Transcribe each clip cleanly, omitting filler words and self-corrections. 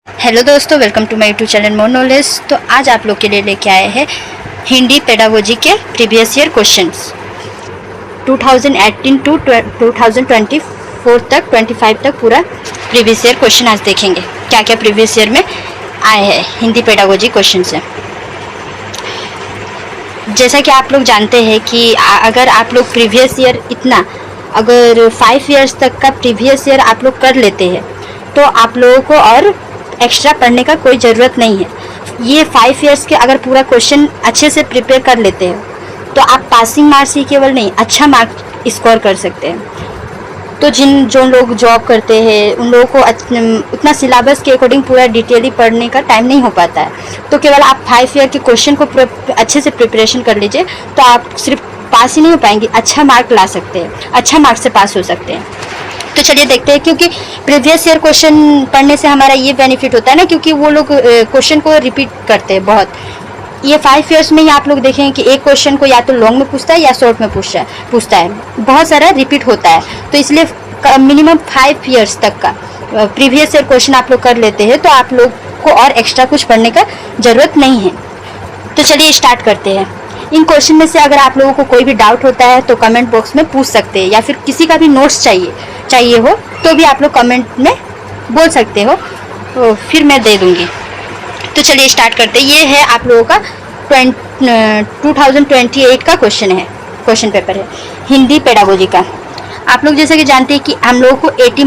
Hello दोस्तों, welcome to my YouTube channel more knowledge. तो आज आप लोग के लिए लेके आए हैं हिंदी पेडागोजी के प्रीवियस ईयर क्वेश्चंस 2018 टू 2024 तक 25 तक पूरा प्रीवियस ईयर क्वेश्चन आज देखेंगे। क्या क्या प्रीवियस ईयर में आए हैं हिंदी पेडागोजी क्वेश्चन से। जैसा कि आप लोग जानते हैं कि अगर आप लोग प्रीवियस ईयर अगर 5 ईयर्स तक का प्रीवियस ईयर आप लोग कर लेते हैं तो आप लोगों को और एक्स्ट्रा पढ़ने का कोई ज़रूरत नहीं है। ये 5 ईयर्स के अगर पूरा क्वेश्चन अच्छे से प्रिपेयर कर लेते हैं तो आप पासिंग मार्क्स ही केवल नहीं, अच्छा मार्क्स स्कोर कर सकते हैं। तो जो लोग जॉब करते हैं उन लोगों को उतना सिलेबस के अकॉर्डिंग पूरा डिटेली पढ़ने का टाइम नहीं हो पाता है। तो केवल आप 5 ईयर के क्वेश्चन को अच्छे से प्रिपरेशन कर लीजिए तो आप सिर्फ पास ही नहीं हो पाएंगे, अच्छा मार्क ला सकते हैं, अच्छा मार्क्स से पास हो सकते हैं। तो चलिए देखते हैं, क्योंकि प्रीवियस ईयर क्वेश्चन पढ़ने से हमारा ये बेनिफिट होता है ना, क्योंकि वो लोग क्वेश्चन को रिपीट करते हैं बहुत। ये 5 ईयर्स में ही आप लोग देखें कि एक क्वेश्चन को या तो लॉन्ग में पूछता है या शॉर्ट में पूछता है, बहुत सारा रिपीट होता है। तो इसलिए मिनिमम 5 ईयर्स तक का प्रीवियस ईयर क्वेश्चन आप लोग कर लेते हैं तो आप लोग को और एक्स्ट्रा कुछ पढ़ने का ज़रूरत नहीं है। तो चलिए स्टार्ट करते हैं। इन क्वेश्चन में से अगर आप लोगों को कोई भी डाउट होता है तो कमेंट बॉक्स में पूछ सकते हैं, या फिर किसी का भी नोट्स चाहिए हो तो भी आप लोग कमेंट में बोल सकते हो, तो फिर मैं दे दूंगी। तो चलिए स्टार्ट करते हैं। ये है आप लोगों का 2028 का क्वेश्चन पेपर है हिंदी पेडागोजी का। आप लोग जैसे कि जानते हैं कि हम लोगों को 80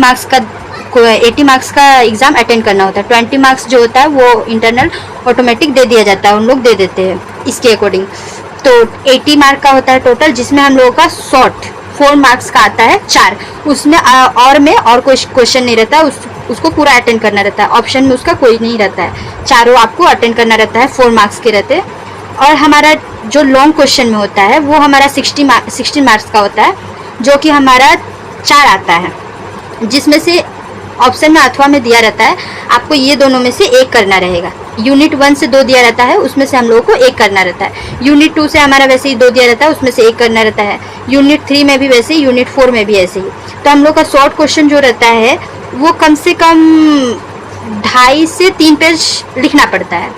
मार्क्स का एग्ज़ाम अटेंड करना होता है। 20 मार्क्स जो होता है वो इंटरनल ऑटोमेटिक दे दिया जाता है, उन लोग दे देते हैं इसके अकॉर्डिंग। तो 80 मार्क का होता है टोटल, जिसमें हम लोगों का शॉर्ट 4 मार्क्स का आता है 4। उसमें और कोई क्वेश्चन नहीं रहता, उसको पूरा अटेंड करना रहता है। ऑप्शन में उसका कोई नहीं रहता है, चारों आपको अटेंड करना रहता है, 4 मार्क्स के रहते हैं। और हमारा जो लॉन्ग क्वेश्चन में होता है वो हमारा 60 मार्क्स का होता है, जो कि हमारा 4 आता है, जिसमें से ऑप्शन में अथवा में दिया रहता है आपको ये दोनों में से एक करना रहेगा। यूनिट 1 से 2 दिया रहता है, उसमें से हम लोगों को एक करना रहता है। यूनिट 2 से हमारा वैसे ही 2 दिया रहता है, उसमें से एक करना रहता है। यूनिट 3 में भी वैसे ही, यूनिट 4 में भी ऐसे ही। तो हम लोग का शॉर्ट क्वेश्चन जो रहता है वो कम से कम 2.5 से 3 पेज लिखना पड़ता है,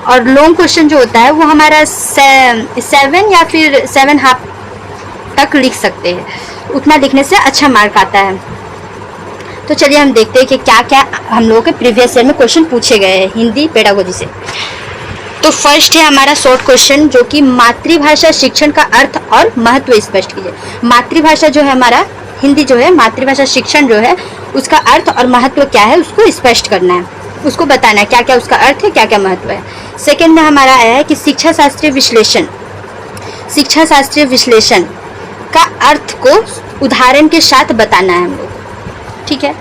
और लॉन्ग क्वेश्चन जो होता है वो हमारा 7 या फिर 7.5 तक लिख सकते हैं। उतना लिखने से अच्छा मार्क आता है। तो चलिए हम देखते हैं कि क्या क्या हम लोगों के प्रीवियस ईयर में क्वेश्चन पूछे गए हैं हिंदी पेडागोजी से। तो फर्स्ट है हमारा शॉर्ट क्वेश्चन, जो कि मातृभाषा शिक्षण का अर्थ और महत्व स्पष्ट कीजिए। मातृभाषा जो है हमारा हिंदी जो है, मातृभाषा शिक्षण जो है उसका अर्थ और महत्व क्या है उसको स्पष्ट करना है, उसको बताना है क्या क्या उसका अर्थ है, क्या क्या महत्व है। सेकेंड में हमारा आया है कि शिक्षा शास्त्रीय विश्लेषण का अर्थ को उदाहरण के साथ बताना है हम लोग, ठीक है।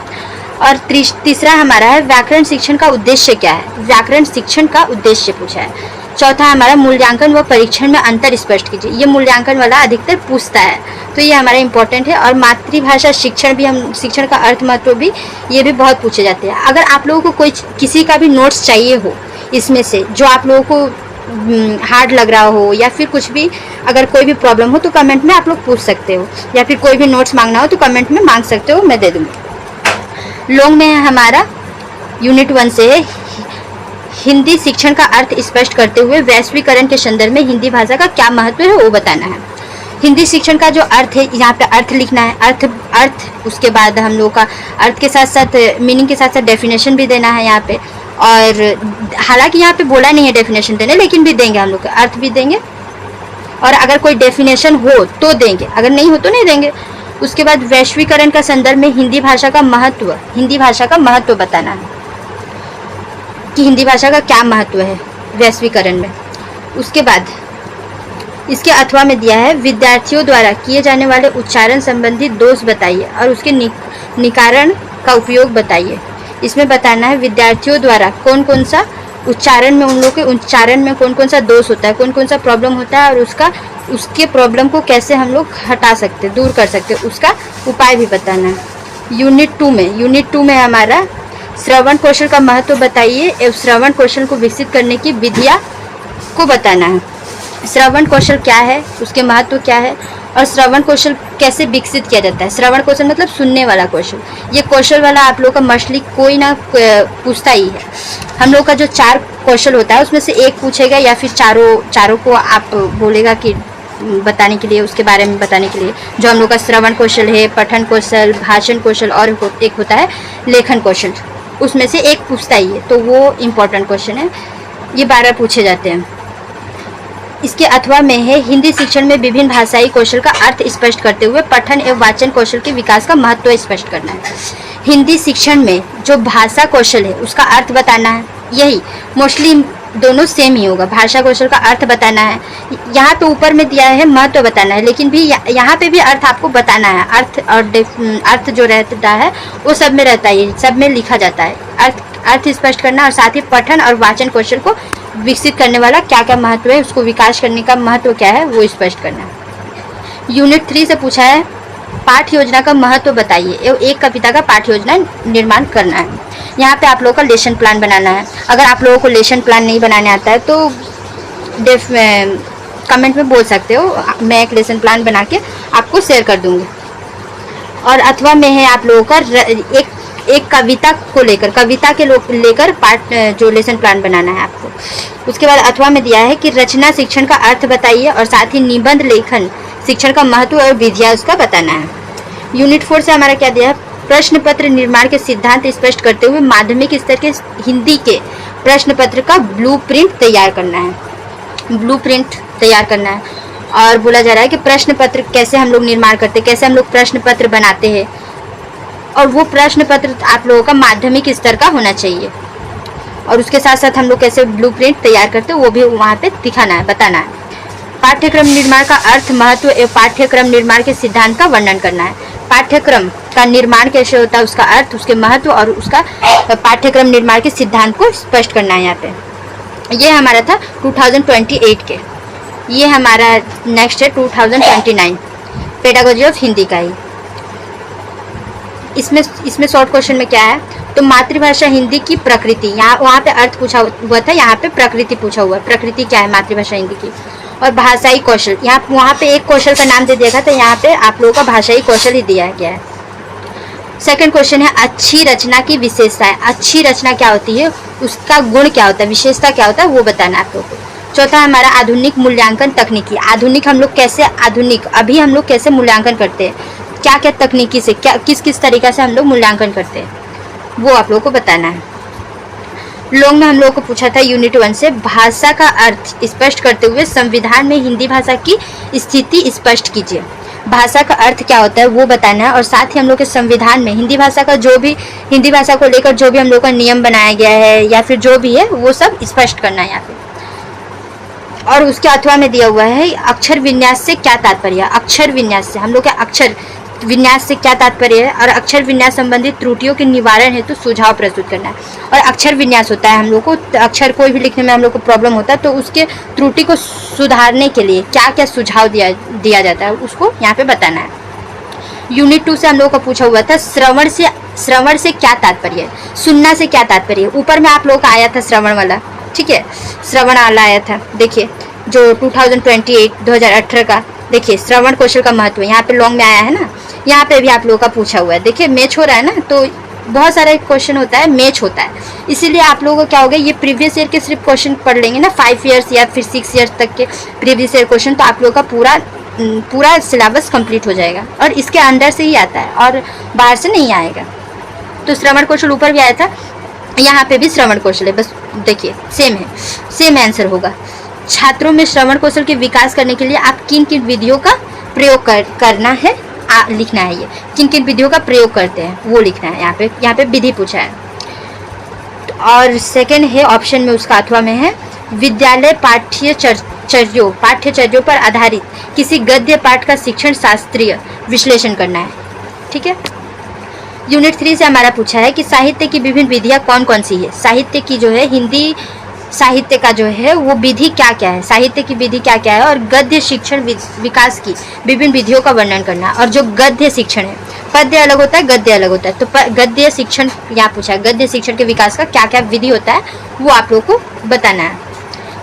और तीसरा हमारा है व्याकरण शिक्षण का उद्देश्य क्या है, व्याकरण शिक्षण का उद्देश्य पूछा है। चौथा हमारा मूल्यांकन व परीक्षण में अंतर स्पष्ट कीजिए। ये मूल्यांकन वाला अधिकतर पूछता है, तो ये हमारा इंपॉर्टेंट है। और मातृभाषा शिक्षण भी, हम शिक्षण का अर्थ महत्व भी, ये भी बहुत पूछे जाते हैं। अगर आप लोगों को किसी का भी नोट्स चाहिए हो इसमें से, जो आप लोगों को हार्ड लग रहा हो या फिर कुछ भी, अगर कोई भी प्रॉब्लम हो तो कमेंट में आप लोग पूछ सकते हो, या फिर कोई भी नोट्स मांगना हो तो कमेंट में मांग सकते हो, मैं दे दूँगी। लॉन्ग में है हमारा यूनिट 1 से है हिंदी शिक्षण का अर्थ स्पष्ट करते हुए वैश्वीकरण के संदर्भ में हिंदी भाषा का क्या महत्व है वो बताना है। हिंदी शिक्षण का जो अर्थ है, यहाँ पे अर्थ लिखना है, अर्थ उसके बाद हम लोग का अर्थ के साथ साथ मीनिंग के साथ साथ डेफिनेशन भी देना है यहाँ पे। और हालांकि यहाँ पे बोला नहीं है डेफिनेशन देने, लेकिन भी देंगे हम लोग, अर्थ भी देंगे, और अगर कोई डेफिनेशन हो तो देंगे, अगर नहीं हो तो नहीं देंगे। उसके बाद वैश्वीकरण का संदर्भ में हिंदी भाषा का महत्व बताना है कि हिंदी भाषा का क्या महत्व है वैश्वीकरण में। उसके बाद इसके अथवा में दिया है विद्यार्थियों द्वारा किए जाने वाले उच्चारण संबंधी दोष बताइए और उसके निकारण का उपयोग बताइए। इसमें बताना है विद्यार्थियों द्वारा कौन कौन सा उच्चारण में, उन लोगों के उच्चारण में कौन कौन सा दोष होता है, कौन कौन सा प्रॉब्लम होता है, और उसके प्रॉब्लम को कैसे हम लोग हटा सकते, दूर कर सकते, उसका उपाय भी बताना है। यूनिट 2 में हमारा श्रवण कौशल का महत्व बताइए एवं श्रवण कौशल को विकसित करने की विधियाँ को बताना है। श्रवण कौशल क्या है, उसके महत्व क्या है, और श्रवण कौशल कैसे विकसित किया जाता है? श्रवण कौशल मतलब सुनने वाला कौशल। ये कौशल वाला आप लोग का मोस्टली कोई ना पूछता ही है। हम लोग का जो 4 कौशल होता है उसमें से एक पूछेगा या फिर चारों को आप बोलेगा कि बताने के लिए, उसके बारे में बताने के लिए। जो हम लोग का श्रवण कौशल है, पठन कौशल, भाषण कौशल और एक होता है लेखन कौशल, उसमें से एक पूछता ही है, तो वो इम्पोर्टेंट क्वेश्चन है, ये 12 पूछे जाते हैं। इसके अथवा में है हिंदी शिक्षण में विभिन्न भाषाई कौशल का अर्थ स्पष्ट करते हुए पठन एवं वाचन कौशल के विकास का महत्व स्पष्ट करना है। हिंदी शिक्षण में जो भाषा कौशल है उसका अर्थ बताना है। यही मोस्टली दोनों सेम ही होगा। भाषा कौशल का अर्थ बताना है, यहाँ पे ऊपर में दिया है महत्व बताना है, लेकिन भी यहाँ पे भी अर्थ आपको बताना है। अर्थ जो रहता है वो सब में रहता है, सब में लिखा जाता है। अर्थ स्पष्ट करना और साथ ही पठन और वाचन कौशल को विकसित करने वाला क्या क्या महत्व है, उसको विकास करने का महत्व क्या है वो स्पष्ट करना है। यूनिट 3 से पूछा है पाठ योजना का महत्व बताइए एवं एक कविता का पाठ योजना निर्माण करना है। यहाँ पे आप लोगों का लेसन प्लान बनाना है। अगर आप लोगों को लेसन प्लान नहीं बनाने आता है तो कमेंट में बोल सकते हो, मैं एक लेसन प्लान बना के आपको शेयर कर दूँगी। और अथवा में है आप लोगों का एक कविता को लेकर, कविता के लेकर पाठ जो लेसन प्लान बनाना है आपको। उसके बाद अथवा में दिया है कि रचना शिक्षण का अर्थ बताइए और साथ ही निबंध लेखन शिक्षण का महत्व और विधियाँ उसका बताना है। यूनिट 4 से हमारा क्या दिया है, प्रश्न पत्र निर्माण के सिद्धांत स्पष्ट करते हुए माध्यमिक स्तर के हिंदी के प्रश्न पत्र का ब्लूप्रिंट तैयार करना है। ब्लूप्रिंट तैयार करना है और बोला जा रहा है कि प्रश्न पत्र कैसे हम लोग निर्माण करते हैं, कैसे हम लोग प्रश्न पत्र बनाते हैं, और वो प्रश्न पत्र आप लोगों का माध्यमिक स्तर का होना चाहिए। और उसके साथ साथ हम लोग कैसे ब्लूप्रिंट तैयार करते हैं वो भी वहाँ पे दिखाना है, बताना है। पाठ्यक्रम निर्माण का अर्थ, महत्व एवं पाठ्यक्रम निर्माण के सिद्धांत का वर्णन करना है। पाठ्यक्रम का निर्माण कैसे होता है, उसका अर्थ, उसके महत्व और उसका पाठ्यक्रम निर्माण के सिद्धांत को स्पष्ट करना है। यहाँ पे ये हमारा था 2028 के। ये हमारा नेक्स्ट है 2029 पेडागोजी ऑफ हिंदी का ही। इसमें शॉर्ट क्वेश्चन में क्या है, तो मातृभाषा हिंदी की प्रकृति, यहाँ वहाँ पे अर्थ पूछा हुआ था, यहाँ पे प्रकृति पूछा हुआ है। प्रकृति क्या है मातृभाषा हिंदी की। और भाषाई कौशल, यहाँ वहाँ पे एक कौशल का नाम दे दिया था, तो यहाँ पे आप लोगों का भाषाई कौशल ही दिया गया है। सेकंड क्वेश्चन है अच्छी रचना की विशेषताएं। अच्छी रचना क्या होती है, उसका गुण क्या होता है, विशेषता क्या होता है, वो बताना है आप लोगों को। चौथा हमारा आधुनिक मूल्यांकन तकनीकी। आधुनिक हम लोग कैसे, अभी हम लोग कैसे मूल्यांकन करते हैं, क्या क्या तकनीकी से, क्या किस तरीक़ा से हम लोग मूल्यांकन करते हैं, वो आप लोगों को बताना है। लॉन्ग में हम लोगों को पूछा था यूनिट 1 से भाषा का अर्थ स्पष्ट करते हुए संविधान में हिंदी भाषा की स्थिति स्पष्ट कीजिए। भाषा का अर्थ क्या होता है वो बताना है, और साथ ही हम लोग के संविधान में हिंदी भाषा का जो भी, हिंदी भाषा को लेकर जो भी हम लोग का नियम बनाया गया है या फिर जो भी है वो सब स्पष्ट करना है यहाँ पे। और उसके अथवा में दिया हुआ है अक्षर विन्यास से क्या तात्पर्य। अक्षर विन्यास से हम लोग के अक्षर विन्यास से क्या तात्पर्य है, और अक्षर विन्यास संबंधित त्रुटियों के निवारण हेतु सुझाव प्रस्तुत करना है। और अक्षर विन्यास होता है हम लोग को, अक्षर कोई भी लिखने में हम लोग को प्रॉब्लम होता है तो उसके त्रुटि को सुधारने के लिए क्या क्या सुझाव दिया जाता है उसको यहाँ पे बताना है। यूनिट 2 से हम लोग को पूछा हुआ था श्रवण से क्या तात्पर्य है, सुनना से क्या तात्पर्य है। ऊपर में आप लोग का आया था श्रवण वाला, ठीक है, श्रवण वाला आया था, देखिए जो 2018 का, देखिए श्रवण कौशल का महत्व यहाँ पे लॉन्ग में आया है ना, यहाँ पे भी आप लोगों का पूछा हुआ है। देखिए मैच हो रहा है ना, तो बहुत सारा क्वेश्चन होता है, मैच होता है, इसीलिए आप लोगों को क्या होगा, ये प्रीवियस ईयर के सिर्फ क्वेश्चन पढ़ लेंगे ना, 5 ईयर्स या फिर 6 ईयर्स तक के प्रीवियस ईयर क्वेश्चन, तो आप लोगों का पूरा सिलेबस कंप्लीट हो जाएगा। और इसके अंदर से ही आता है और बाहर से नहीं आएगा। तो श्रवण कौशल ऊपर भी आया था, यहाँ पे भी श्रवण कौशल है, बस देखिए सेम है, सेम आंसर होगा। छात्रों में श्रवण कौशल के विकास करने के लिए आप किन किन विधियों का प्रयोग करना है, लिखना है। ये किन किन विधियों का प्रयोग करते हैं वो लिखना है। यहाँ पे विधि पूछा है। और सेकंड है ऑप्शन में, उसका अथवा में है विद्यालय पाठ्यचर्यों पर आधारित किसी गद्य पाठ का शिक्षण शास्त्रीय विश्लेषण करना है, ठीक है। यूनिट 3 से हमारा पूछा है कि साहित्य की विभिन्न विधियाँ कौन कौन सी है। साहित्य की जो है, हिंदी साहित्य का जो है वो विधि क्या क्या है, साहित्य की विधि क्या क्या है, और गद्य शिक्षण विकास की विभिन्न विधियों का वर्णन करना। और जो गद्य शिक्षण है, पद्य अलग होता है, गद्य अलग होता है, तो गद्य शिक्षण यहाँ पूछा है, गद्य शिक्षण के विकास का क्या क्या विधि होता है वो आप लोग को बताना है।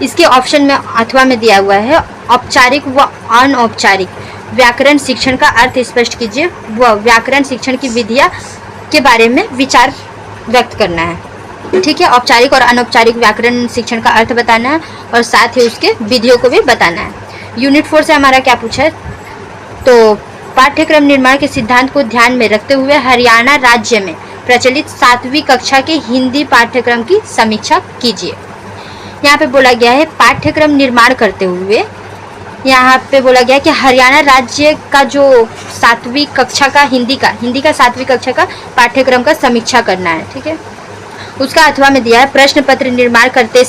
इसके ऑप्शन में अथवा में दिया हुआ है औपचारिक व अनौपचारिक व्याकरण शिक्षण का अर्थ स्पष्ट कीजिए। वह व्याकरण शिक्षण की विधियां के बारे में विचार व्यक्त करना है। ठीक है, औपचारिक और अनौपचारिक व्याकरण शिक्षण का अर्थ बताना है और साथ ही उसके विधियों को भी बताना है। यूनिट 4 से हमारा क्या पूछा है, तो पाठ्यक्रम निर्माण के सिद्धांत को ध्यान में रखते हुए हरियाणा राज्य में प्रचलित 7वीं कक्षा के हिंदी पाठ्यक्रम की समीक्षा कीजिए। यहाँ पे बोला गया है पाठ्यक्रम निर्माण करते हुए, यहाँ पे बोला गया कि हरियाणा राज्य का जो 7वीं कक्षा का हिंदी का 7वीं कक्षा का पाठ्यक्रम का समीक्षा करना है। ठीक है, उसका अथवा में दिया है प्रश्न पत्र निर्माण करते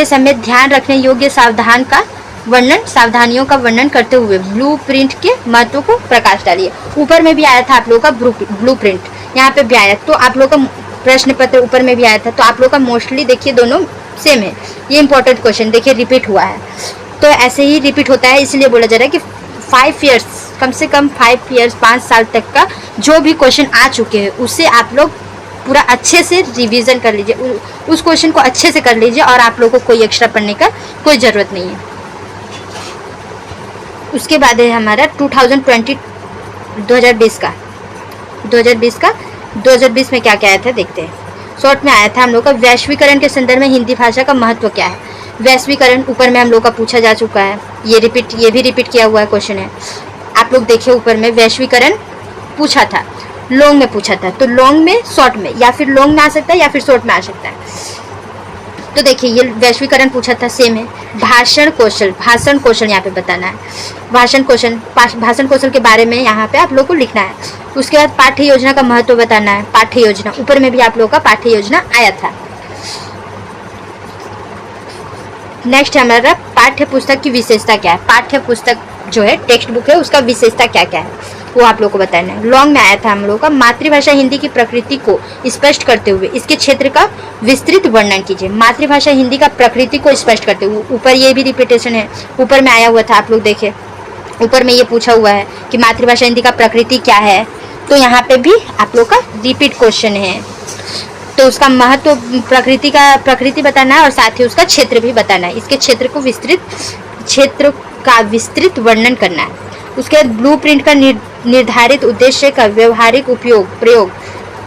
समय ध्यान रखने योग्य सावधानियों का वर्णन करते हुए ब्लूप्रिंट के महत्व को प्रकाश डालिए। ऊपर में भी आया था आप लोगों का ब्लूप्रिंट, यहाँ पे भी आया, तो आप लोग का प्रश्न पत्र ऊपर में भी आया था, तो आप लोग का मोस्टली देखिए दोनों सेम है। ये इंपॉर्टेंट क्वेश्चन देखिए रिपीट हुआ है, तो ऐसे ही रिपीट होता है, इसलिए बोला जा रहा है कि 5 ईयर्स, कम से कम 5 ईयर्स 5 साल तक का जो भी क्वेश्चन आ चुके हैं उससे आप लोग पूरा अच्छे से रिवीजन कर लीजिए, उस क्वेश्चन को अच्छे से कर लीजिए और आप लोगों को कोई एक्स्ट्रा पढ़ने का कोई ज़रूरत नहीं है। उसके बाद है हमारा 2020 में क्या क्या आया था देखते हैं। शॉर्ट में आया था हम लोग का वैश्वीकरण के संदर्भ में हिंदी भाषा का महत्व क्या है। वैश्वीकरण ऊपर में हम लोग का पूछा जा चुका है, ये भी रिपीट किया हुआ है क्वेश्चन है। आप लोग देखिए ऊपर में वैश्वीकरण पूछा था, लॉन्ग में पूछा था, तो लॉन्ग में शॉर्ट में या फिर लॉन्ग में आ सकता है या फिर शॉर्ट में आ सकता है। तो देखिए ये वैश्वीकरण पूछा था, सेम है। भाषण कौशल यहाँ पे बताना है। भाषण कौशल के बारे में यहाँ पे आप लोग को लिखना है। उसके बाद पाठ्य योजना का महत्व बताना है। पाठ्य योजना ऊपर में भी आप लोगों का पाठ्य योजना आया था। नेक्स्ट हमारा पाठ्य पुस्तक की विशेषता क्या है। पाठ्य पुस्तक जो है टेक्स्ट बुक है, उसका विशेषता क्या क्या है वो आप लोग को बताना है। लॉन्ग में आया था हम लोग का मातृभाषा हिंदी की प्रकृति को स्पष्ट करते हुए इसके क्षेत्र का विस्तृत वर्णन कीजिए। मातृभाषा हिंदी का प्रकृति को स्पष्ट करते हुए, ऊपर ये भी रिपीटेशन है, ऊपर में आया हुआ था, आप लोग देखे ऊपर में ये पूछा हुआ है कि मातृभाषा हिंदी का प्रकृति क्या है, तो यहाँ पे भी आप लोग का रिपीट क्वेश्चन है। तो उसका महत्व प्रकृति बताना है और साथ ही उसका क्षेत्र भी बताना है। इसके क्षेत्र का विस्तृत वर्णन करना है। उसके बाद ब्लूप्रिंट का निर्धारित उद्देश्य का व्यवहारिक प्रयोग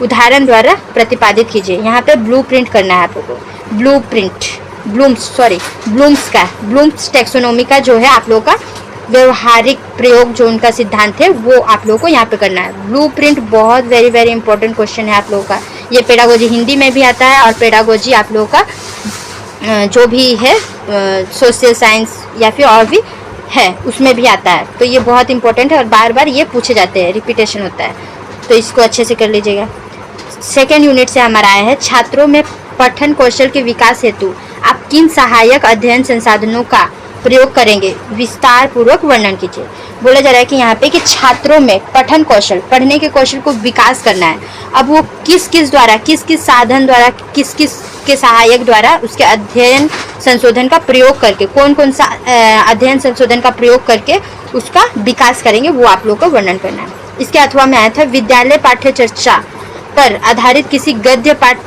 उदाहरण द्वारा प्रतिपादित कीजिए। यहाँ पे ब्लूप्रिंट करना है आप लोगों को। ब्लूम्स टैक्सोनॉमी का जो है आप लोगों का व्यवहारिक प्रयोग जो उनका सिद्धांत है वो आप लोगों को यहाँ पे करना है। ब्लूप्रिंट बहुत वेरी इंपॉर्टेंट क्वेश्चन है आप लोगों का। ये पेडागोजी हिंदी में भी आता है और पेडागोजी आप लोगों का जो भी है सोशल साइंस या फिर और भी है उसमें भी आता है। तो ये बहुत इंपॉर्टेंट है और बार बार ये पूछे जाते हैं, रिपीटेशन होता है, तो इसको अच्छे से कर लीजिएगा। सेकेंड यूनिट से हमारा आया है छात्रों में पठन कौशल के विकास हेतु आप किन सहायक अध्ययन संसाधनों का प्रयोग करेंगे, विस्तार पूर्वक वर्णन कीजिए। बोला जा रहा है कि यहाँ पे कि छात्रों में पठन कौशल, पढ़ने के कौशल को विकास करना है। अब वो किस साधन द्वारा, किस के सहायक द्वारा उसके अध्ययन संशोधन का प्रयोग करके, कौन सा अध्ययन संशोधन का प्रयोग करके उसका विकास करेंगे, वो आप लोग को वर्णन करना है। इसके अथवा में आया था विद्यालय पाठ्य चर्चा पर आधारित किसी गद्य पाठ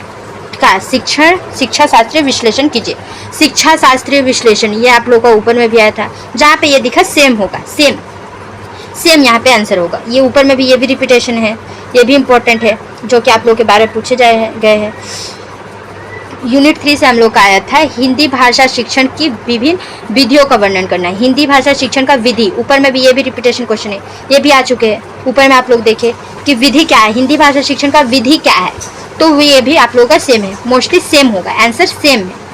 का शिक्षा शास्त्रीय विश्लेषण कीजिए। शिक्षा शास्त्रीय विश्लेषण ये आप लोगों का ऊपर में भी आया था, जहाँ पे ये दिखा सेम होगा, सेम यहाँ पे आंसर होगा। ये ऊपर में भी ये भी रिपीटेशन है, ये भी इम्पोर्टेंट है जो कि आप लोगों के बारे में पूछे गए हैं। यूनिट 3 से हम लोग का आया था हिंदी भाषा शिक्षण की विभिन्न विधियों का वर्णन करना है। हिंदी भाषा शिक्षण का विधि, ऊपर में भी ये भी रिपीटेशन क्वेश्चन है, ये भी आ चुके हैं। ऊपर में आप लोग देखें कि विधि क्या है, हिंदी भाषा शिक्षण का विधि क्या है, तो ये भी आप लोगों का सेम है, मोस्टली सेम होगा, आंसर सेम है।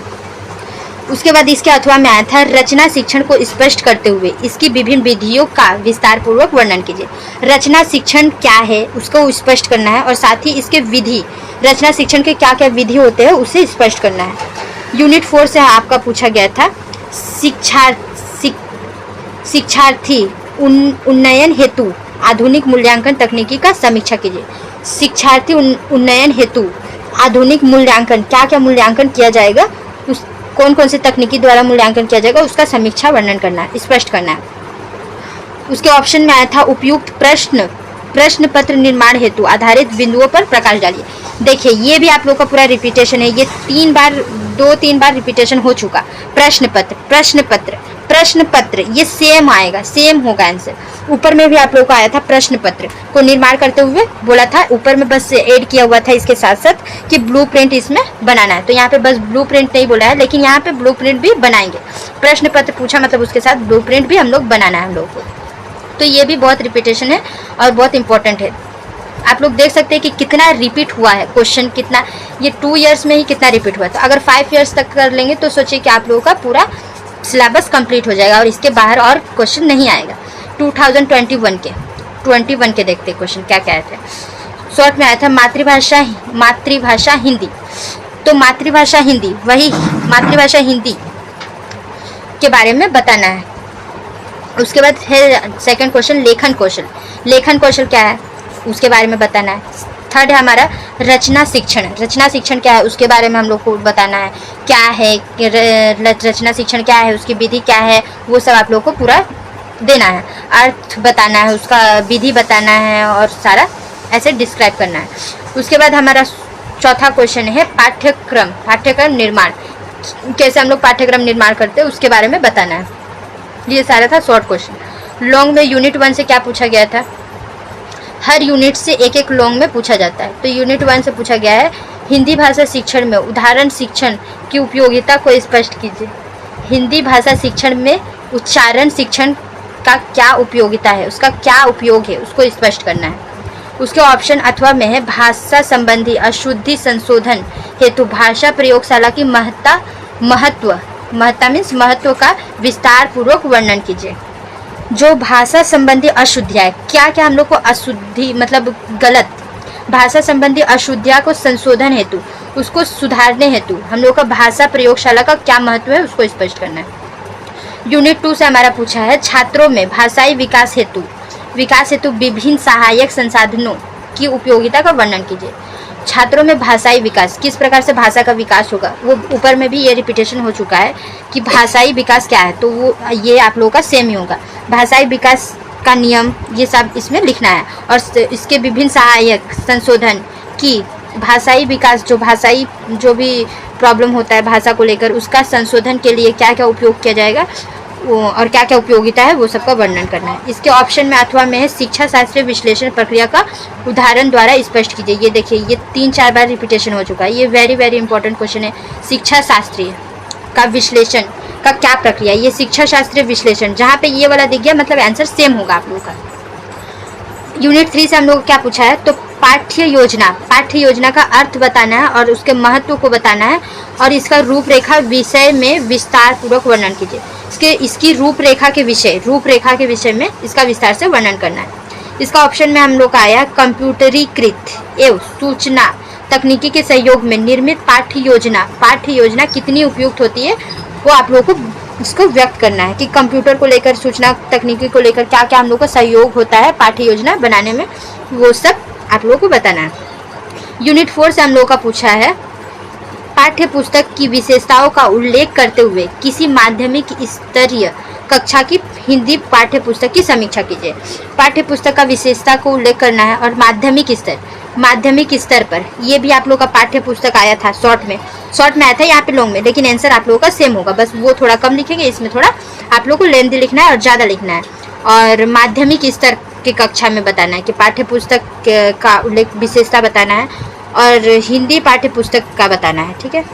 उसके बाद इसके अथवा में आया था रचना शिक्षण को स्पष्ट करते हुए इसकी विभिन्न विधियों का विस्तार पूर्वक वर्णन कीजिए। रचना शिक्षण क्या है उसको स्पष्ट करना है और साथ ही इसके विधि, रचना शिक्षण के क्या क्या विधि होते हैं उसे स्पष्ट करना है। यूनिट 4 से आपका पूछा गया था शिक्षार्थी उन्नयन हेतु आधुनिक मूल्यांकन तकनीकी का समीक्षा कीजिए। शिक्षार्थी उन्नयन हेतु आधुनिक मूल्यांकन, क्या क्या मूल्यांकन किया जाएगा, कौन से तकनीकी द्वारा मूल्यांकन किया जाएगा उसका समीक्षा वर्णन करना है, स्पष्ट करना है। उसके ऑप्शन में आया था उपयुक्त प्रश्न प्रश्न पत्र निर्माण हेतु आधारित बिंदुओं पर प्रकाश डालिए। देखिए ये भी आप लोग का पूरा रिपीटेशन है, ये 2-3 बार रिपीटेशन हो चुका। प्रश्न पत्र, प्रश्न पत्र, प्रश्न पत्र, ये सेम आएगा, सेम होगा आंसर। ऊपर में भी आप लोग का आया था प्रश्न पत्र को निर्माण करते हुए बोला था, ऊपर में बस ऐड किया हुआ था इसके साथ साथ कि ब्लूप्रिंट इसमें बनाना है। तो यहाँ पे बस ब्लूप्रिंट नहीं बोला है, लेकिन यहाँ पे ब्लूप्रिंट भी बनाएंगे। प्रश्न पत्र पूछा मतलब उसके साथ ब्लूप्रिंट भी हम लोग बनाना है हम लोग को। तो ये भी बहुत रिपीटेशन है और बहुत इंपॉर्टेंट है। आप लोग देख सकते हैं कि कितना रिपीट हुआ है क्वेश्चन, कितना ये 2 इयर्स में ही कितना रिपीट हुआ है। तो अगर 5 इयर्स तक कर लेंगे तो सोचिए कि आप लोगों का पूरा सिलेबस कंप्लीट हो जाएगा और इसके बाहर और क्वेश्चन नहीं आएगा। 2021 के देखते क्वेश्चन क्या क्या आए थे। शॉर्ट में आया था मातृभाषा हिंदी। तो मातृभाषा हिंदी, वही मातृभाषा हिंदी के बारे में बताना है। उसके बाद है सेकंड क्वेश्चन लेखन कौशल। लेखन कौशल क्या है उसके बारे में बताना है। थर्ड है हमारा रचना शिक्षण। रचना शिक्षण क्या है उसके बारे में हम लोग को बताना है। क्या है रचना शिक्षण, क्या है उसकी विधि क्या है, वो सब आप लोग को पूरा देना है। अर्थ बताना है, उसका विधि बताना है और सारा ऐसे डिस्क्राइब करना है। उसके बाद हमारा चौथा क्वेश्चन है पाठ्यक्रम निर्माण। कैसे हम लोग पाठ्यक्रम निर्माण करते हैं उसके बारे में बताना है। ये सारा था शॉर्ट क्वेश्चन। लॉन्ग में यूनिट 1 से क्या पूछा गया था, हर यूनिट से एक एक लॉन्ग में पूछा जाता है। तो यूनिट 1 से पूछा गया है हिंदी भाषा शिक्षण में उदाहरण शिक्षण की उपयोगिता को स्पष्ट कीजिए। हिंदी भाषा शिक्षण में उच्चारण शिक्षण का क्या उपयोगिता है, उसका क्या उपयोग है उसको स्पष्ट करना है। उसके ऑप्शन अथवा में है भाषा संबंधी अशुद्धि संशोधन हेतु भाषा प्रयोगशाला की महत्ता मीन्स महत्व का विस्तार पूर्वक वर्णन कीजिए। जो भाषा संबंधी अशुद्धियाँ, क्या क्या हम लोग को अशुद्धि मतलब गलत भाषा संबंधी अशुद्धियाँ को संशोधन हेतु, उसको सुधारने हेतु हम लोग का भाषा प्रयोगशाला का क्या महत्व है उसको स्पष्ट करना है। यूनिट 2 से हमारा पूछा है छात्रों में भाषाई विकास हेतु विभिन्न सहायक संसाधनों की उपयोगिता का वर्णन कीजिए। छात्रों में भाषाई विकास, किस प्रकार से भाषा का विकास होगा, वो ऊपर में भी ये रिपीटेशन हो चुका है कि भाषाई विकास क्या है। तो वो ये आप लोगों का सेम ही होगा। भाषाई विकास का नियम ये सब इसमें लिखना है और इसके विभिन्न सहायक संशोधन की भाषाई विकास, जो भी प्रॉब्लम होता है भाषा को लेकर उसका संशोधन के लिए क्या क्या उपयोग किया जाएगा और क्या क्या उपयोगिता है वो सबका वर्णन करना है। इसके ऑप्शन में अथवा में है शिक्षा शास्त्रीय विश्लेषण प्रक्रिया का उदाहरण द्वारा स्पष्ट कीजिए। ये देखिए ये 3-4 बार रिपीटेशन हो चुका है। ये वेरी वेरी इंपॉर्टेंट क्वेश्चन है। शिक्षा शास्त्रीय का विश्लेषण का क्या प्रक्रिया, ये शिक्षा शास्त्रीय विश्लेषण, जहाँ पे ये वाला दिख गया मतलब आंसर सेम होगा आप लोगों का। यूनिट 3 से हम लोग क्या पूछा है तो पाठ्य योजना का अर्थ बताना है और उसके महत्व को बताना है और इसका रूपरेखा विषय में विस्तार पूर्वक वर्णन कीजिए। इसकी रूपरेखा के विषय में इसका विस्तार से वर्णन करना है। इसका ऑप्शन में हम लोग का आया कंप्यूटरीकृत एवं सूचना तकनीकी के सहयोग में निर्मित पाठ्य योजना कितनी उपयुक्त होती है वो आप लोगों को इसको व्यक्त करना है कि कंप्यूटर को लेकर सूचना तकनीकी को लेकर क्या क्या हम लोग का सहयोग होता है पाठ्य योजना बनाने में, वो सब आप लोगों को बताना है। यूनिट 4 से हम लोगों का पूछा है पाठ्य पुस्तक की विशेषताओं का उल्लेख करते हुए किसी माध्यमिक स्तरीय कक्षा की हिंदी पाठ्य पुस्तक की समीक्षा कीजिए। पाठ्य पुस्तक का विशेषता को उल्लेख करना है और माध्यमिक स्तर पर, ये भी आप लोग का पाठ्य पुस्तक आया था शॉर्ट में आया था यहाँ पे लॉन्ग में, लेकिन आंसर आप लोगों का सेम होगा, बस वो थोड़ा कम लिखेंगे, इसमें थोड़ा आप लोग को लेंथी लिखना है और ज़्यादा लिखना है। और माध्यमिक स्तर की कक्षा में बताना है कि पाठ्य पुस्तक का उल्लेख विशेषता बताना है और हिंदी पाठ्य पुस्तक का बताना है। ठीक है,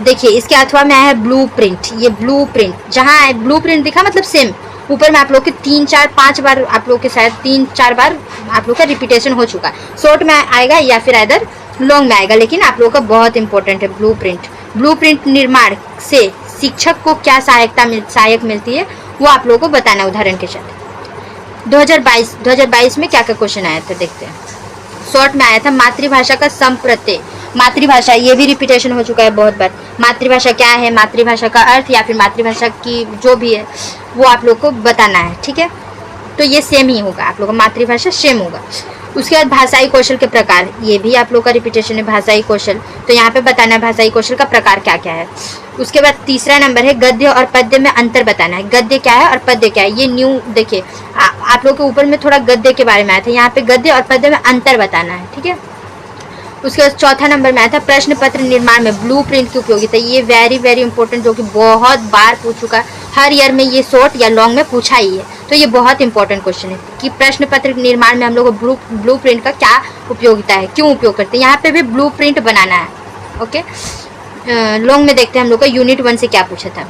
देखिए इसके अथवा में आया है ब्लूप्रिंट। ये ब्लूप्रिंट जहाँ ब्लूप्रिंट दिखा मतलब सेम, ऊपर में आप लोग के 3-4-5 बार आप लोग के शायद 3-4 बार आप लोग का रिपीटेशन हो चुका है। शॉर्ट में आएगा या फिर इधर लॉन्ग में आएगा, लेकिन आप लोग का बहुत इंपॉर्टेंट है ब्लूप्रिंट निर्माण से शिक्षक को क्या सहायक मिलती है वो आप लोगों को बताना है उदाहरण के साथ। 2022 में क्या क्या क्वेश्चन आया था देखते हैं। शॉर्ट में आया था मातृभाषा का संप्रत्यय। मातृभाषा ये भी रिपीटेशन हो चुका है बहुत बार। मातृभाषा क्या है, मातृभाषा का अर्थ या फिर मातृभाषा की जो भी है वो आप लोग को बताना है। ठीक है, तो ये सेम ही होगा, आप लोग का मातृभाषा सेम होगा। उसके बाद भाषाई कौशल के प्रकार, ये भी आप लोग का रिपीटेशन है, भाषाई कौशल। तो यहाँ पे बताना है भाषाई कौशल का प्रकार क्या क्या है। उसके बाद तीसरा नंबर है गद्य और पद्य में अंतर बताना है। गद्य क्या है और पद्य क्या है, ये न्यू देखिए आप लोग के ऊपर में थोड़ा गद्य के बारे में आया था, यहाँ पे गद्य और पद्य में अंतर बताना है, ठीक है। उसके बाद चौथा नंबर में आया था प्रश्न पत्र निर्माण में ब्लूप्रिंट की उपयोगिता। ये वेरी वेरी इंपॉर्टेंट, जो कि बहुत बार पूछ चुका है, हर ईयर में ये शॉर्ट या लॉन्ग में पूछा ही है। तो ये बहुत इंपॉर्टेंट क्वेश्चन है कि प्रश्न पत्र निर्माण में हम लोग को ब्लूप्रिंट का क्या उपयोगिता है, क्यों उपयोग करते हैं। यहाँ पे भी ब्लूप्रिंट बनाना है, ओके। लॉन्ग में देखते हैं हम लोग का यूनिट 1 से क्या पूछा था।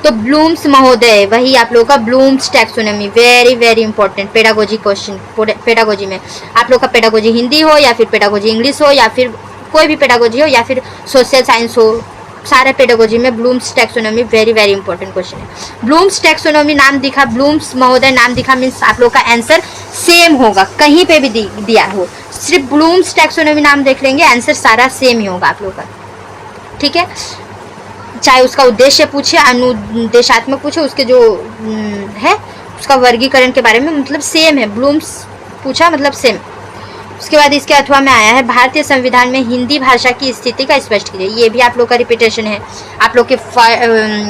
तो ब्लूम्स महोदय, वही आप लोगों का Bloom's taxonomy, very very important pedagogy question. Pedagogy में आप लोग का पेडागोजी हिंदी हो या फिर पेडागोजी इंग्लिश हो या फिर कोई भी पेडागोजी हो या फिर सोशल साइंस हो, सारे पेडागोजी में Bloom's taxonomy very very important question है। ब्लूम्स टैक्सोनॉमी नाम दिखा, ब्लूम्स महोदय नाम दिखा मीन्स आप लोग का आंसर सेम होगा, कहीं पे भी दिया हो, सिर्फ ब्लूम्स टैक्सोनॉमी नाम देख लेंगे, आंसर सारा सेम ही होगा आप लोग का, ठीक है। चाहे उसका उद्देश्य पूछे, अनुदेशात्मक पूछे, उसके जो है उसका वर्गीकरण के बारे में, मतलब सेम है। ब्लूम्स पूछा मतलब सेम। उसके बाद इसके अथवा में आया है भारतीय संविधान में हिंदी भाषा की स्थिति का स्पष्ट कीजिए। ये भी आप लोग का रिपीटेशन है, आप लोग के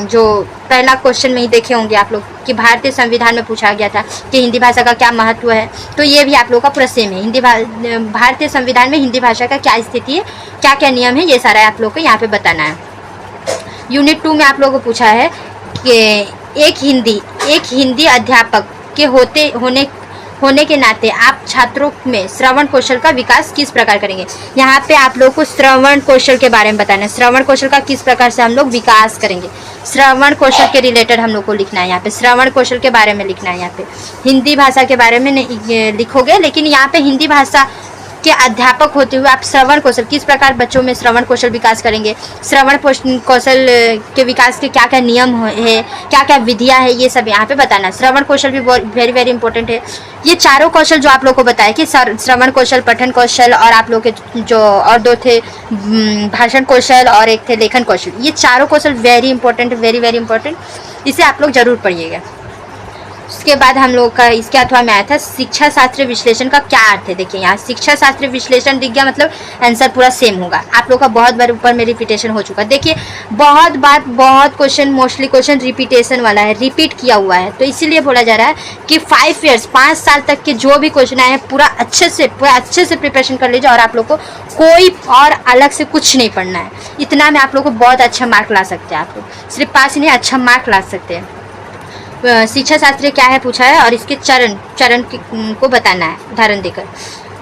जो पहला क्वेश्चन में ही देखे होंगे आप लोग कि भारतीय संविधान में पूछा गया था कि हिंदी भाषा का क्या महत्व है। तो ये भी आप लोग का पूरा सेम है, भारतीय संविधान में हिंदी भाषा का क्या स्थिति है, क्या क्या नियम है, ये सारा आप लोग को यहाँ पे बताना है। यूनिट 2 में आप लोगों को पूछा है कि एक हिंदी अध्यापक के होने के नाते आप छात्रों में श्रवण कौशल का विकास किस प्रकार करेंगे। यहाँ पे आप लोग को श्रवण कौशल के बारे में बताना है, श्रवण कौशल का किस प्रकार से हम लोग विकास करेंगे। श्रवण कौशल के रिलेटेड हम लोग को लिखना है, यहाँ पे श्रवण कौशल के बारे में लिखना है। यहाँ पे हिंदी भाषा के बारे में नहीं लिखोगे, लेकिन यहाँ पे हिंदी भाषा के अध्यापक होते हुए आप श्रवण कौशल किस प्रकार बच्चों में श्रवण कौशल विकास करेंगे, श्रवण कौशल के विकास के क्या क्या नियम है, क्या क्या विधियां है, ये सब यहाँ पे बताना है। श्रवण कौशल भी वेरी वेरी इंपॉर्टेंट है। ये चारों कौशल जो आप लोग को बताया कि श्रवण कौशल, पठन कौशल और आप लोग के जो और दो थे भाषण कौशल और एक थे लेखन कौशल, ये चारों कौशल very important, very very important, इसे आप लोग जरूर पढ़िएगा। उसके बाद हम लोग का इसके अथवा में आया था शिक्षा शास्त्र विश्लेषण का क्या अर्थ है। देखिए यहाँ शिक्षा शास्त्र विश्लेषण दिख गया, मतलब आंसर पूरा सेम होगा। आप लोग का बहुत बार ऊपर में रिपीटेशन हो चुका, देखिए बहुत क्वेश्चन, मोस्टली क्वेश्चन रिपीटेशन वाला है, रिपीट किया हुआ है। तो इसीलिए बोला जा रहा है कि 5 ईयर्स 5 साल तक के जो भी क्वेश्चन आए हैं पूरा अच्छे से प्रिपरेशन कर लीजिए, और आप लोग को कोई और अलग से कुछ नहीं पढ़ना है। इतना में आप लोग को बहुत अच्छा मार्क ला सकते हैं, आप लोग सिर्फ पास ही नहीं अच्छा मार्क ला सकते हैं। शिक्षा शास्त्र क्या है पूछा है और इसके चरण को बताना है उदाहरण देकर।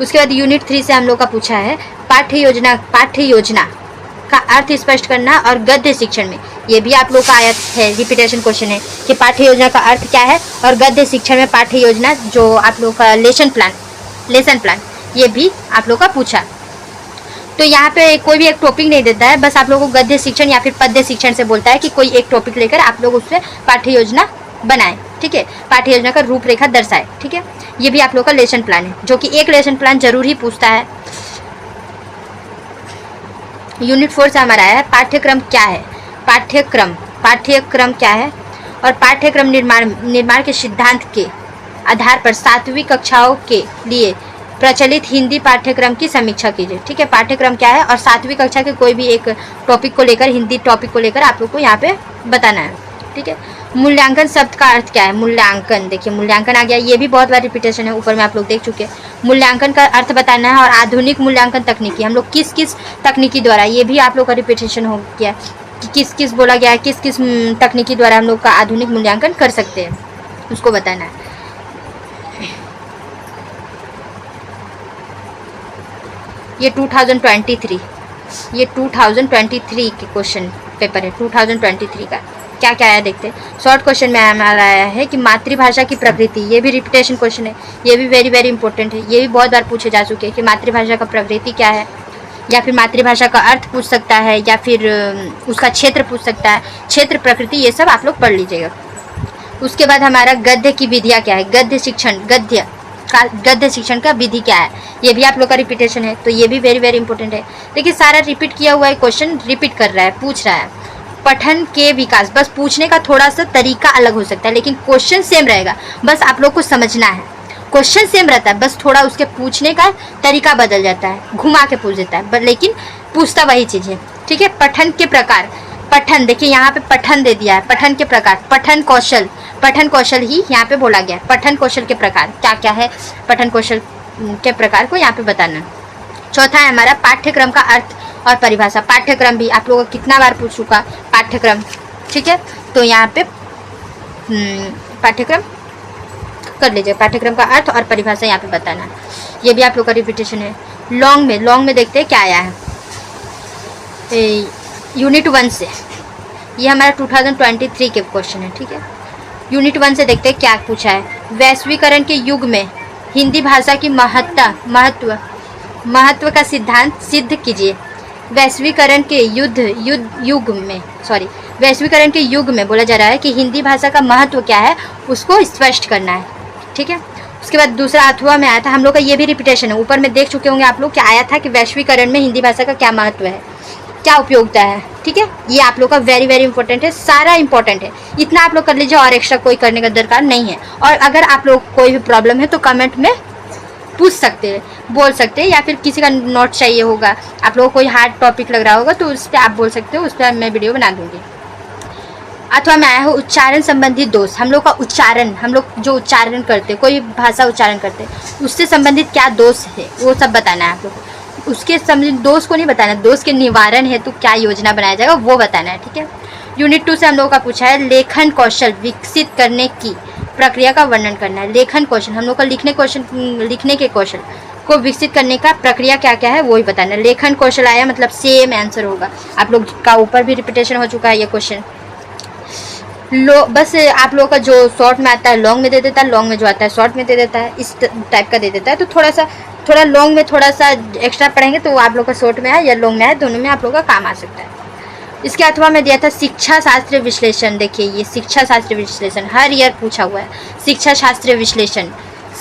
उसके बाद यूनिट 3 से हम लोग का पूछा है पाठ्य योजना का अर्थ स्पष्ट करना और गद्य शिक्षण में, ये भी आप लोग का आया है, रिपीटेशन क्वेश्चन है कि पाठ्य योजना का अर्थ क्या है और गद्य शिक्षण में पाठ्य योजना जो आप लोग का लेसन प्लान ये भी आप लोग का पूछा। तो यहाँ पे कोई भी एक टॉपिक नहीं देता है, बस आप लोगों को गद्य शिक्षण या फिर पद्य शिक्षण से बोलता है कि कोई एक टॉपिक लेकर आप लोग उससे पाठ्य योजना बनाएं, ठीक है, पाठ्य योजना का रूपरेखा दर्शाए, ठीक है। ये भी आप लोग का लेसन प्लान है, जो कि एक लेसन प्लान जरूर ही पूछता है। यूनिट 4 से हमारा है पाठ्यक्रम क्या है। पाठ्यक्रम क्या है और पाठ्यक्रम निर्माण के सिद्धांत के आधार पर 7वीं कक्षाओं के लिए प्रचलित हिंदी पाठ्यक्रम की समीक्षा कीजिए, ठीक है। पाठ्यक्रम क्या है और 7वीं कक्षा के कोई भी एक टॉपिक को लेकर, हिंदी टॉपिक को लेकर आप लोग को यहाँ पे बताना है, ठीक है। मूल्यांकन शब्द का अर्थ क्या है। मूल्यांकन, देखिए मूल्यांकन आ गया, ये भी बहुत बार रिपीटेशन है, ऊपर में आप लोग देख चुके हैं। मूल्यांकन का अर्थ बताना है और आधुनिक मूल्यांकन तकनीकी, हम लोग किस किस तकनीकी द्वारा, ये भी आप लोग का रिपीटेशन हो गया कि किस किस बोला गया है, किस किस तकनीकी द्वारा हम लोग का आधुनिक मूल्यांकन कर सकते हैं, उसको बताना है। ये 2023 के क्वेश्चन पेपर है, 2023 का क्या क्या आया देखते हैं। शॉर्ट क्वेश्चन में हमारा आया है कि मातृभाषा की प्रकृति, ये भी रिपीटेशन क्वेश्चन है, ये भी वेरी वेरी इंपॉर्टेंट है, ये भी बहुत बार पूछे जा चुके हैं कि मातृभाषा का प्रकृति क्या है, या फिर मातृभाषा का अर्थ पूछ सकता है, या फिर उसका क्षेत्र पूछ सकता है, क्षेत्र, प्रकृति, ये सब आप लोग पढ़ लीजिएगा। उसके बाद हमारा गद्य की विधियाँ क्या है, गद्य शिक्षण का विधि क्या है, ये भी आप लोग का रिपीटेशन है, तो ये भी वेरी वेरी इंपॉर्टेंट है। देखिए सारा रिपीट किया हुआ है, क्वेश्चन रिपीट कर रहा है, पूछ रहा है। पठन के विकास। बस पूछने का थोड़ा सा तरीका अलग हो सकता है, लेकिन क्वेश्चन सेम रहेगा, बस आप लोग को समझना है। क्वेश्चन सेम रहता है, बस थोड़ा उसके पूछने का तरीका बदल जाता है, घुमा के पूछ देता है, लेकिन पूछता वही चीज़ है। ठीक है। पठन के प्रकार, पठन देखिए यहाँ पे पठन दे दिया है, पठन के प्रकार, पठन कौशल, पठन कौशल ही यहाँ पे बोला गया है। पठन कौशल के प्रकार क्या क्या है, पठन कौशल के प्रकार को यहाँ पे बताना। चौथा है हमारा पाठ्यक्रम का अर्थ और परिभाषा। पाठ्यक्रम भी आप लोगों को कितना बार पूछ चुका, पाठ्यक्रम। ठीक है, तो यहाँ पे पाठ्यक्रम कर लीजिए, पाठ्यक्रम का अर्थ और परिभाषा यहाँ पे बताना। ये भी आप लोग का रिपीटेशन है। लॉन्ग में देखते हैं क्या आया है यूनिट 1 से। ये हमारा 2023 के क्वेश्चन है। ठीक है, यूनिट 1 से देखते हैं क्या पूछा है। वैश्वीकरण के युग में हिंदी भाषा की महत्व का सिद्धांत सिद्ध कीजिए। वैश्वीकरण के वैश्वीकरण के युग में बोला जा रहा है कि हिंदी भाषा का महत्व क्या है, उसको स्पष्ट करना है। ठीक है, उसके बाद दूसरा अथवा में आया था हम लोग का, ये भी रिपीटेशन है। ऊपर में देख चुके होंगे आप लोग, क्या आया था कि वैश्वीकरण में हिंदी भाषा का क्या महत्व है, क्या उपयोगिता है। ठीक है, ये आप लोग का वेरी वेरी इंपॉर्टेंट है, सारा इंपॉर्टेंट है। इतना आप लोग कर लीजिए और एक्स्ट्रा कोई करने का दरकार नहीं है। और अगर आप लोग कोई भी प्रॉब्लम है तो कमेंट में पूछ सकते हैं, बोल सकते हैं, या फिर किसी का नोट चाहिए होगा, आप लोगों को कोई हार्ड टॉपिक लग रहा होगा तो उस पर आप बोल सकते हो, उस पर मैं वीडियो बना दूंगी। अथवा में आया हो उच्चारण संबंधी दोष। हम लोग का उच्चारण, हम लोग जो उच्चारण करते हैं, कोई भाषा उच्चारण करते हैं, उससे संबंधित क्या दोष है वो सब बताना है आप लोग को। उसके संबंधित दोष को नहीं बताना, दोष के निवारण हेतु क्या योजना बनाया जाएगा वो बताना है। ठीक है। यूनिट 2 से हम लोगों का पूछा है लेखन कौशल विकसित करने की प्रक्रिया का वर्णन करना है। लेखन कौशल, हम लोग का लिखने के कौशल को विकसित करने का प्रक्रिया क्या क्या है वो ही बताना है। लेखन कौशल आया मतलब सेम आंसर होगा। आप लोग का ऊपर भी रिपीटेशन हो चुका है ये क्वेश्चन। बस आप लोगों का जो शॉर्ट में आता है लॉन्ग में दे देता है, लॉन्ग में जो आता है शॉर्ट में दे देता है, इस टाइप का दे देता है। तो थोड़ा लॉन्ग में थोड़ा सा एक्स्ट्रा पढ़ेंगे तो आप लोग का शॉर्ट में आए या लॉन्ग में आए, दोनों में आप लोग का काम आ सकता है। इसके अथवा में दिया था शिक्षा शास्त्र विश्लेषण। देखिए ये शिक्षा शास्त्र विश्लेषण हर ईयर पूछा हुआ है। शिक्षा शास्त्र विश्लेषण,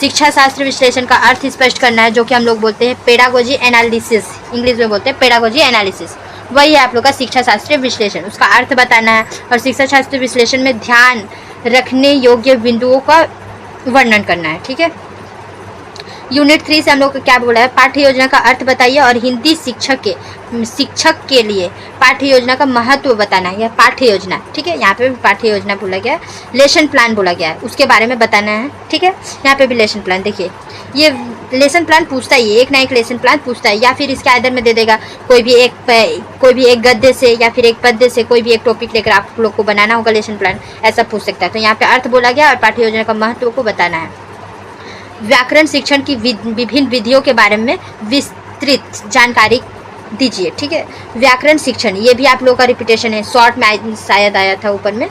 शिक्षा शास्त्र विश्लेषण का अर्थ स्पष्ट करना है, जो कि हम लोग बोलते हैं पेडागोजी एनालिसिस, इंग्लिश में बोलते हैं पेडागोजी एनालिसिस। वही है आप लोग का शिक्षा शास्त्रीय विश्लेषण, उसका अर्थ बताना है। और शिक्षा शास्त्र विश्लेषण में ध्यान रखने योग्य बिंदुओं का वर्णन करना है। ठीक है। यूनिट 3 से हम लोग को क्या बोला है, पाठ्य योजना का अर्थ बताइए और हिंदी शिक्षक के लिए पाठ्य योजना का महत्व बताना है। यह पाठ्य योजना, ठीक है, यहाँ पे भी पाठ्य योजना बोला गया है। लेसन प्लान बोला गया है, उसके बारे में बताना है। ठीक है, यहाँ पे भी लेसन प्लान, देखिए ये लेसन प्लान पूछता ही है, एक ना एक लेसन प्लान पूछता है, या फिर इसके आधार में दे देगा कोई भी एक गद्य से या फिर एक पद्य से कोई भी एक टॉपिक लेकर आप लोग को बनाना होगा लेसन प्लान, ऐसा पूछ सकता है। तो यहाँ पे अर्थ बोला गया और पाठ्य योजना का महत्व को बताना है। व्याकरण शिक्षण की विभिन्न विधियों के बारे में विस्तृत जानकारी दीजिए। ठीक है, व्याकरण शिक्षण, ये भी आप लोगों का रिपीटेशन है, शॉर्ट में शायद आया था ऊपर में।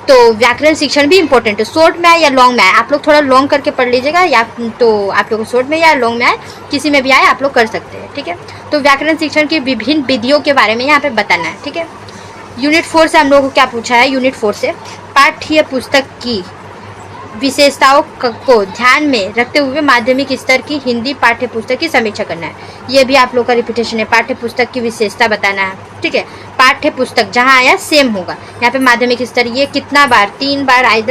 तो व्याकरण शिक्षण भी इंपॉर्टेंट है, शॉर्ट में आए या लॉन्ग में आए, आप लोग थोड़ा लॉन्ग करके पढ़ लीजिएगा, या तो आप लोग शॉर्ट में या लॉन्ग में आए, किसी में भी आए आप लोग कर सकते हैं। ठीक है, तो व्याकरण शिक्षण की विभिन्न विधियों के बारे में यहाँ पे बताना है। ठीक है। यूनिट 4 से हम लोगों को क्या पूछा है, यूनिट 4 से पाठ्य पुस्तक की विशेषताओं को ध्यान में रखते हुए माध्यमिक स्तर की हिंदी पाठ्य पुस्तक की समीक्षा करना है। ये भी आप लोग का रिपीटेशन है, पाठ्य पुस्तक की विशेषता बताना है। ठीक है, पाठ्य पुस्तक जहाँ आया सेम होगा। यहाँ पे माध्यमिक स्तर, ये कितना बार, 3 बार आई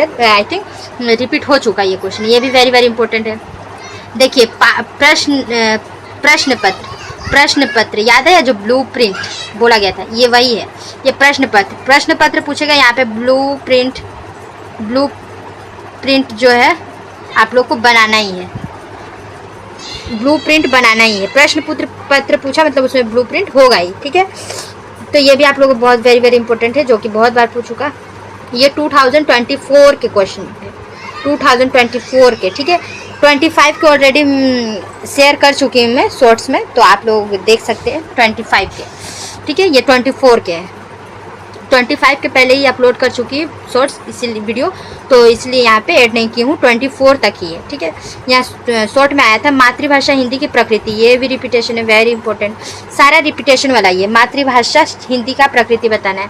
थिंक रिपीट हो चुका ये क्वेश्चन, ये भी वेरी वेरी इंपॉर्टेंट है। देखिए प्रश्न पत्र याद है, जो ब्लू प्रिंट बोला गया था, ये वही है। ये प्रश्न पत्र पूछेगा, यहाँ पे ब्लू प्रिंट जो है आप लोग को बनाना ही है, ब्लू प्रिंट बनाना ही है। प्रश्न पत्र पूछा मतलब उसमें ब्लू प्रिंट होगा ही। ठीक है, तो ये भी आप लोगों को बहुत वेरी वेरी इंपॉर्टेंट है, जो कि बहुत बार पूछ चुका। ये 2024 के क्वेश्चन है, 2024 के। ठीक है, 25 के ऑलरेडी शेयर कर चुकी हूँ मैं शॉर्ट्स में, तो आप लोग देख सकते हैं 25 के। ठीक है, ये 24 के है, 25 के पहले ही अपलोड कर चुकी है शॉर्ट्स इसीलिए वीडियो, तो इसलिए यहाँ पे ऐड नहीं की हूँ, 24 तक ही है। ठीक है, यहाँ शॉर्ट में आया था मातृभाषा हिंदी की प्रकृति, ये भी रिपीटेशन है, वेरी इंपॉर्टेंट, सारा रिपीटेशन वाला ही है। मातृभाषा हिंदी का प्रकृति बताना है,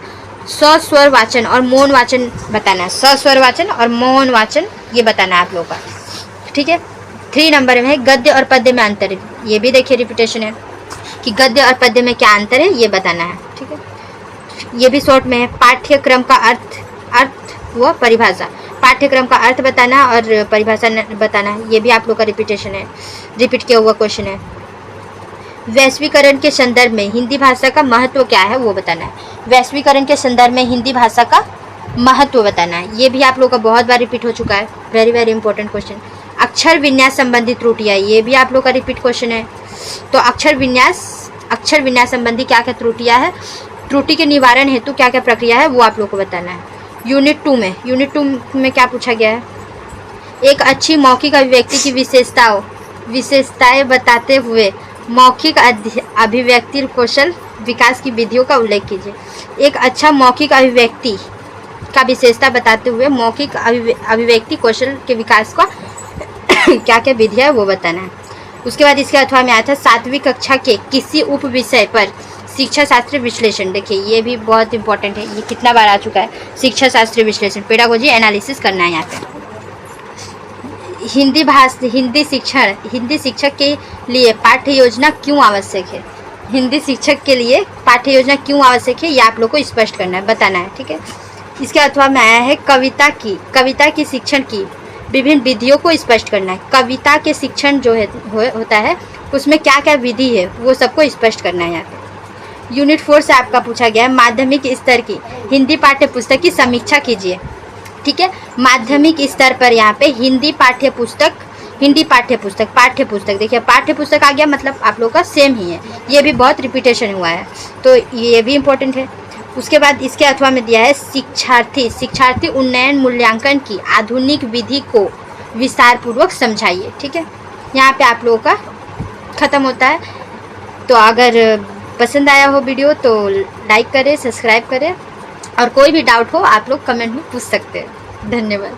सस्वर वाचन और मौन वाचन बताना है, सस्वर वाचन और मौन वाचन ये बताना है आप लोगों का। ठीक है, 3 नंबर में है गद्य और पद्य में अंतर, ये भी देखिए रिपीटेशन है कि गद्य और पद्य में क्या अंतर है ये बताना है। ठीक है, ये भी शॉर्ट में है। पाठ्यक्रम का अर्थ व परिभाषा, पाठ्यक्रम का अर्थ बताना और परिभाषा बताना, ये भी आप लोग का रिपीटेशन है, रिपीट किया हुआ क्वेश्चन है। वैश्वीकरण के संदर्भ में हिंदी भाषा का महत्व क्या है वो बताना है। वैश्वीकरण के संदर्भ में हिंदी भाषा का महत्व बताना है, ये भी आप लोग का बहुत बार रिपीट हो चुका है, वेरी वेरी इंपॉर्टेंट क्वेश्चन। अक्षर विन्यास संबंधी त्रुटियाँ, ये भी आप लोग का रिपीट क्वेश्चन है। तो अक्षर विन्यास संबंधी क्या क्या त्रुटियाँ है, त्रुटि के निवारण हेतु क्या क्या प्रक्रिया है वो आप लोग को बताना है। यूनिट 2 में क्या पूछा गया है, एक अच्छी मौखिक अभिव्यक्ति की विशेषताएं बताते हुए मौखिक अभिव्यक्ति कौशल विकास की विधियों का उल्लेख कीजिए। एक अच्छा मौखिक अभिव्यक्ति का विशेषता बताते हुए मौखिक अभिव्यक्ति कौशल के विकास का क्या क्या विधियाँ है वो बताना है। उसके बाद इसके अथवा में आया था 7वीं कक्षा के किसी उप विषय पर शिक्षा शास्त्र विश्लेषण। देखिए ये भी बहुत इंपॉर्टेंट है, ये कितना बार आ चुका है, शिक्षा शास्त्र विश्लेषण, पेडागोजी एनालिसिस करना है यहाँ पे। हिंदी शिक्षक के लिए पाठ्य योजना क्यों आवश्यक है, हिंदी शिक्षक के लिए पाठ्य योजना क्यों आवश्यक है, ये आप लोग को स्पष्ट करना है, बताना है, ठीक है। इसके अथवा में आया है कविता की शिक्षण की विभिन्न विधियों को स्पष्ट करना है। कविता के शिक्षण जो है होता है उसमें क्या क्या विधि है वो सबको स्पष्ट करना है यहाँ पे। यूनिट 4 से आपका पूछा गया है माध्यमिक स्तर की हिंदी पाठ्य पुस्तक की समीक्षा कीजिए, ठीक है। माध्यमिक स्तर पर यहाँ पे हिंदी पाठ्य पुस्तक देखिए पाठ्य पुस्तक आ गया, मतलब आप लोग का सेम ही है, ये भी बहुत रिपीटेशन हुआ है तो ये भी इम्पोर्टेंट है। उसके बाद इसके अथवा में दिया है शिक्षार्थी उन्नयन मूल्यांकन की आधुनिक विधि को विस्तार पूर्वक समझाइए, ठीक है। यहाँ पे आप लोगों का ख़त्म होता है। तो अगर पसंद आया हो वीडियो तो लाइक करें, सब्सक्राइब करें और कोई भी डाउट हो आप लोग कमेंट में पूछ सकते हैं। धन्यवाद।